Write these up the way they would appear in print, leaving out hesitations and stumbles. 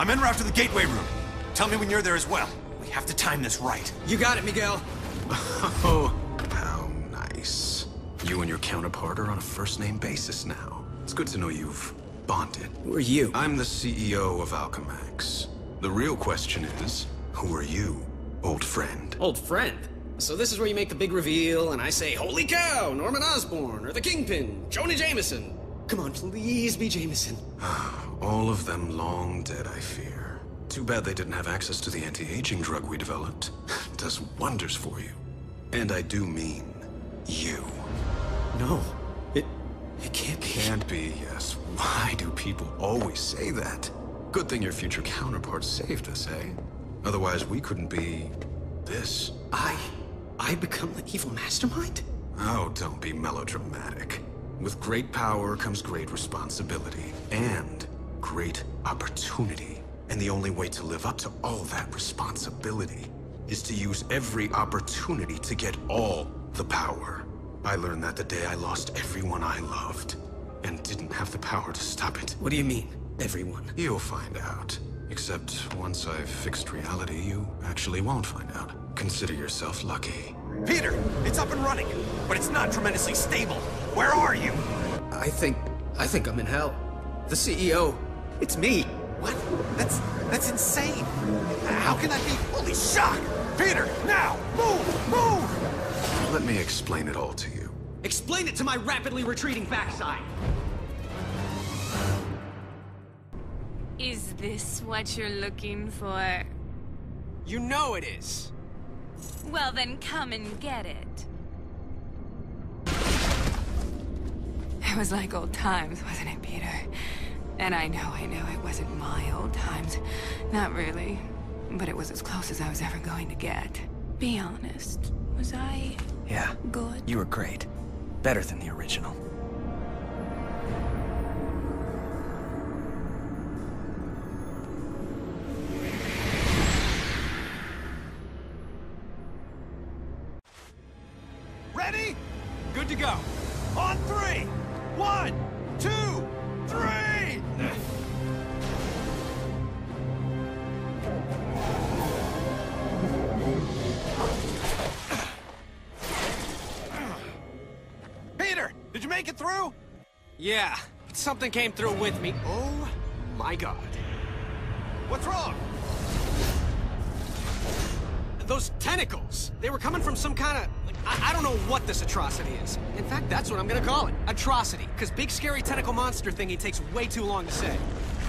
I'm en route to the gateway room. Tell me when you're there as well. We have to time this right. You got it, Miguel. Oh, how nice. You and your counterpart are on a first-name basis now. It's good to know you've bonded. Who are you? I'm the CEO of Alchemax. The real question is, who are you, old friend? Old friend? So this is where you make the big reveal, and I say, holy cow, Norman Osborn, or the Kingpin, Jonah Jameson. Come on, please be Jameson. All of them long dead, I fear. Too bad they didn't have access to the anti-aging drug we developed. Does wonders for you. And I do mean you. No, it can't be. Can't be, yes. Why do people always say that? Good thing your future counterpart saved us, eh? Otherwise, we couldn't be... this. I become the evil mastermind? Oh, don't be melodramatic. With great power comes great responsibility. And great opportunity. And the only way to live up to all that responsibility is to use every opportunity to get all the power. I learned that the day I lost everyone I loved, and didn't have the power to stop it. What do you mean, everyone? You'll find out. Except once I've fixed reality, you actually won't find out. Consider yourself lucky. Peter, it's up and running, but it's not tremendously stable. Where are you? I think I'm in hell. The CEO, it's me. What? That's insane. How can that be? Holy shock! Peter, now! Move! Let me explain it all to you. Explain it to my rapidly retreating backside. Is this what you're looking for? You know it is. Well, then come and get it. It was like old times, wasn't it, Peter? And I know it wasn't my old times. Not really. But it was as close as I was ever going to get. Be honest. Was I... Yeah. good? You were great. Better than the original. Ready? Good to go. On three! 1, 2, 3! Peter, did you make it through? Yeah, something came through with me. Oh my god. What's wrong? Those tentacles, they were coming from some kind of... I don't know what this atrocity is. In fact, that's what I'm gonna call it. Atrocity. Because big scary tentacle monster thingy takes way too long to say.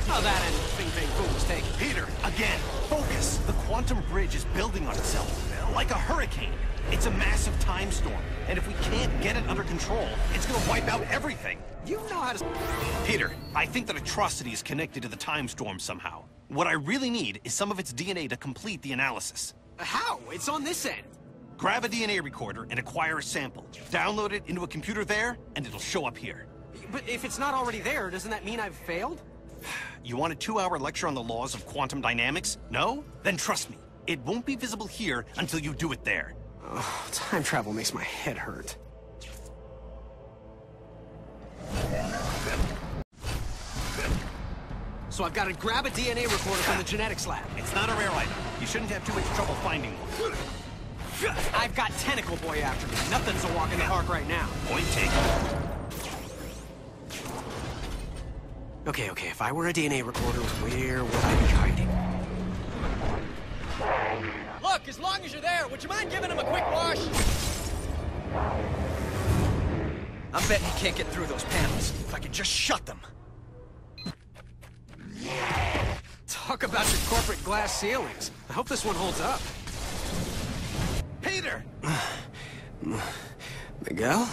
Oh, that and Bing Bang Boom was taken. Peter, again, focus. The quantum bridge is building on itself, like a hurricane. It's a massive time storm, and if we can't get it under control, it's gonna wipe out everything. You know how to... Peter, I think that Atrocity is connected to the time storm somehow. What I really need is some of its DNA to complete the analysis. How? It's on this end. Grab a DNA recorder and acquire a sample. Download it into a computer there, and it'll show up here. But if it's not already there, doesn't that mean I've failed? You want a 2-hour lecture on the laws of quantum dynamics? No? Then trust me, it won't be visible here until you do it there. Oh, time travel makes my head hurt. So I've got to grab a DNA recorder from the genetics lab. It's not a rare item. You shouldn't have too much trouble finding one. I've got Tentacle Boy after me. Nothing's a walk in the park right now. Point taken. Okay, if I were a DNA recorder, where would I be hiding? Look, as long as you're there, would you mind giving him a quick wash? I'm betting he can't get through those panels. If I could just shut them. Talk about your corporate glass ceilings. I hope this one holds up. Peter! Miguel?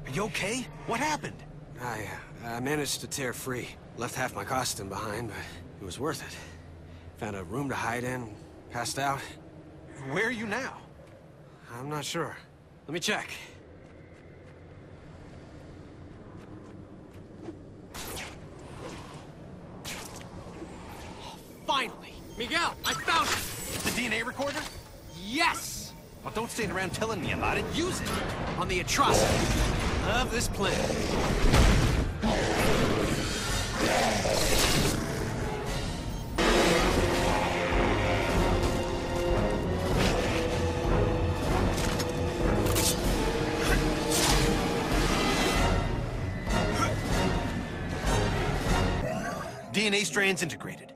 Are you okay? What happened? I managed to tear free. Left half my costume behind, but it was worth it. Found a room to hide in, passed out. Where are you now? I'm not sure. Let me check. Finally! Miguel, I found it! The DNA recorder? Yes! Well, don't stand around telling me about it. Use it! On the atrocity of this planet. DNA strands integrated.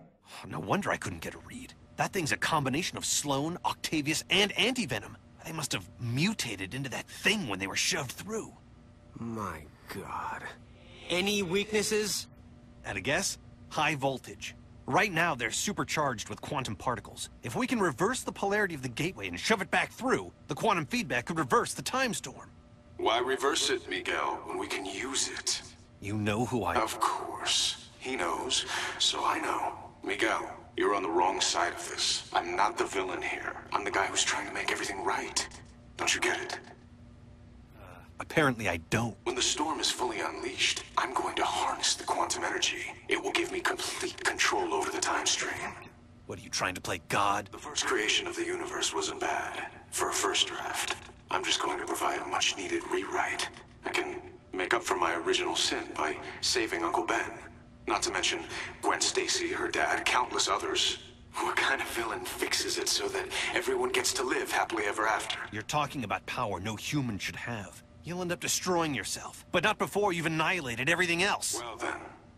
No wonder I couldn't get a read. That thing's a combination of Sloan, Octavius, and Antivenom. They must have mutated into that thing when they were shoved through. My God. Any weaknesses? At a guess? High voltage. Right now, they're supercharged with quantum particles. If we can reverse the polarity of the gateway and shove it back through, the quantum feedback could reverse the time storm. Why reverse it, Miguel, when we can use it? You know who I am. Of course. He knows, so I know. Miguel, you're on the wrong side of this. I'm not the villain here. I'm the guy who's trying to make everything right. Don't you get it? Apparently I don't. When the storm is fully unleashed, I'm going to harness the quantum energy. It will give me complete control over the time stream. What, are you trying to play God? The first creation of the universe wasn't bad. For a first draft, I'm just going to provide a much-needed rewrite. I can make up for my original sin by saving Uncle Ben. Not to mention Gwen Stacy, her dad, countless others. What kind of villain fixes it so that everyone gets to live happily ever after? You're talking about power no human should have. You'll end up destroying yourself, but not before you've annihilated everything else. Well then,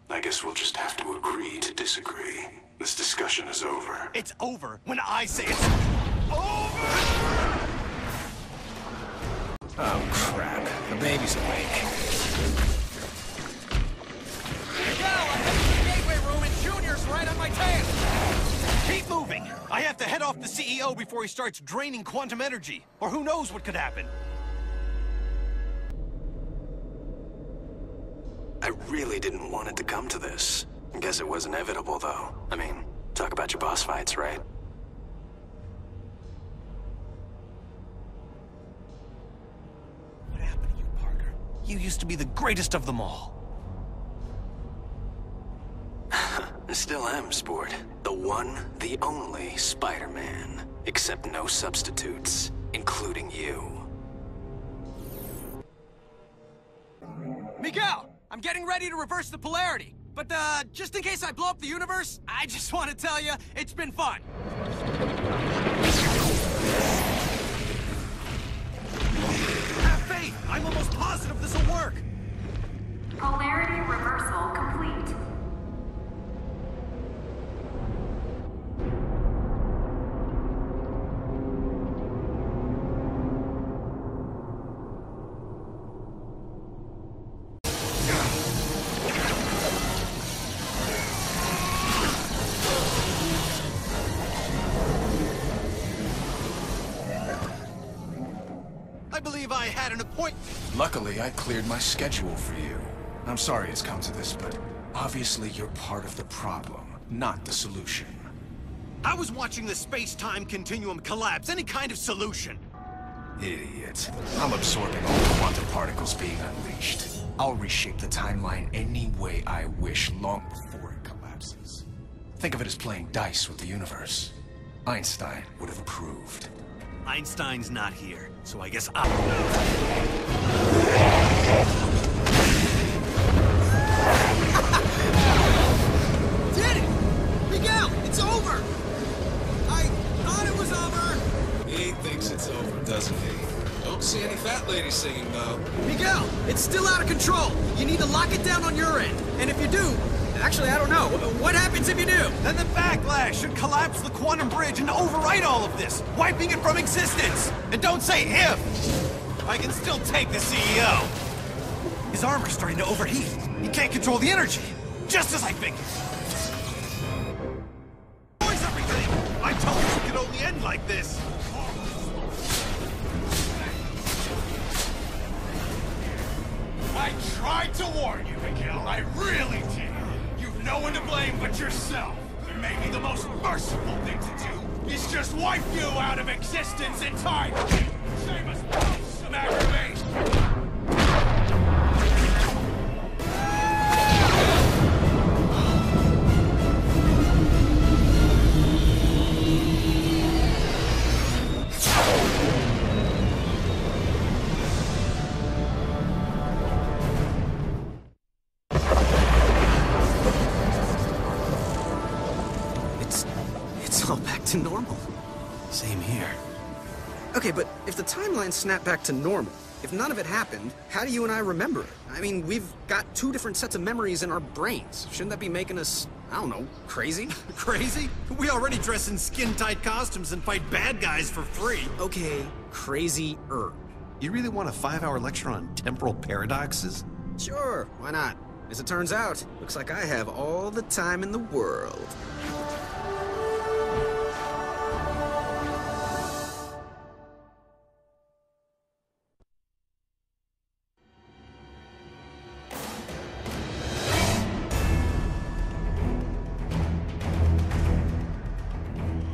I guess we'll just have to agree to disagree. This discussion is over. It's over when I say it's over! Oh, crap. The baby's awake. Go! I'm heading to the gateway room and Junior's right on my tail! Keep moving! I have to head off the CEO before he starts draining quantum energy, or who knows what could happen. I really didn't want it to come to this. I guess it was inevitable, though. I mean, talk about your boss fights, right? What happened to you, Parker? You used to be the greatest of them all. I still am, Sport. The one, the only Spider-Man. Except no substitutes, including you. Miguel! I'm getting ready to reverse the polarity. But, just in case I blow up the universe, I just want to tell you, it's been fun. Have faith! I'm almost positive this'll work! Polarity reversal complete. I believe I had an appointment. Luckily, I cleared my schedule for you. I'm sorry it's come to this, but obviously you're part of the problem, not the solution. I was watching the space-time continuum collapse. Any kind of solution. Idiot. I'm absorbing all the quantum particles being unleashed. I'll reshape the timeline any way I wish long before it collapses. Think of it as playing dice with the universe. Einstein would have approved. Einstein's not here, so I guess Did it! Miguel, it's over! I thought it was over! He thinks it's over, doesn't he? Don't see any fat ladies singing, though. Miguel, it's still out of control. You need to lock it down on your end. And if you do, actually, I don't know. What happens if you do? Then the backlash should collapse the quantum bridge and overwrite all of this, wiping it from existence. And don't say if. I can still take the CEO. His armor's starting to overheat. He can't control the energy. Just as I figured. Destroys everything. I told you it could only end like this. I tried to warn you, Miguel. I really did. You've no one to blame but yourself. Maybe the most merciful thing to do is just wipe you out of existence entirely. Save us both some aggravation. It's all back to normal. Same here. Okay, but if the timeline snapped back to normal, If none of it happened, how do you and I remember it? I mean, we've got two different sets of memories in our brains. Shouldn't that be making us, I don't know, crazy? Crazy? We already dress in skin-tight costumes and fight bad guys for free. Okay, crazy-er. You really want a 5-hour lecture on temporal paradoxes? Sure, why not? As it turns out, looks like I have all the time in the world.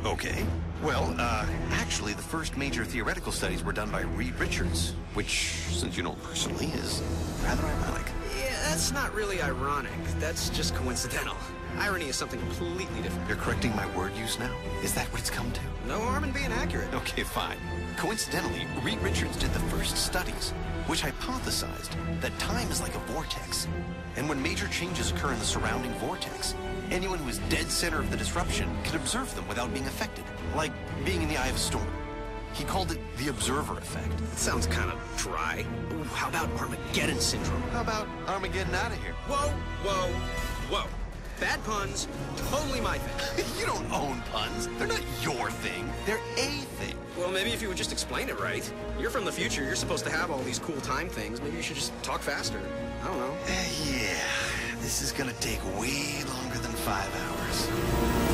Okay. Well, actually, the first major theoretical studies were done by Reed Richards, which, since you know him personally, is rather ironic. Yeah, that's not really ironic. That's just coincidental. Irony is something completely different. You're correcting my word use now? Is that what it's come to? No harm in being accurate. Okay, fine. Coincidentally, Reed Richards did the first studies, which hypothesized that time is like a vortex. And when major changes occur in the surrounding vortex, anyone who is dead center of the disruption can observe them without being affected, like being in the eye of a storm. He called it the observer effect. That sounds kind of dry. Ooh, how about Armageddon syndrome? How about Armageddon out of here? Whoa, whoa, whoa. Bad puns, totally my thing. You don't own puns. They're not your thing. They're a thing. Well, maybe if you would just explain it right. You're from the future. You're supposed to have all these cool time things. Maybe you should just talk faster. I don't know. Yeah, this is gonna take way longer than 5 hours.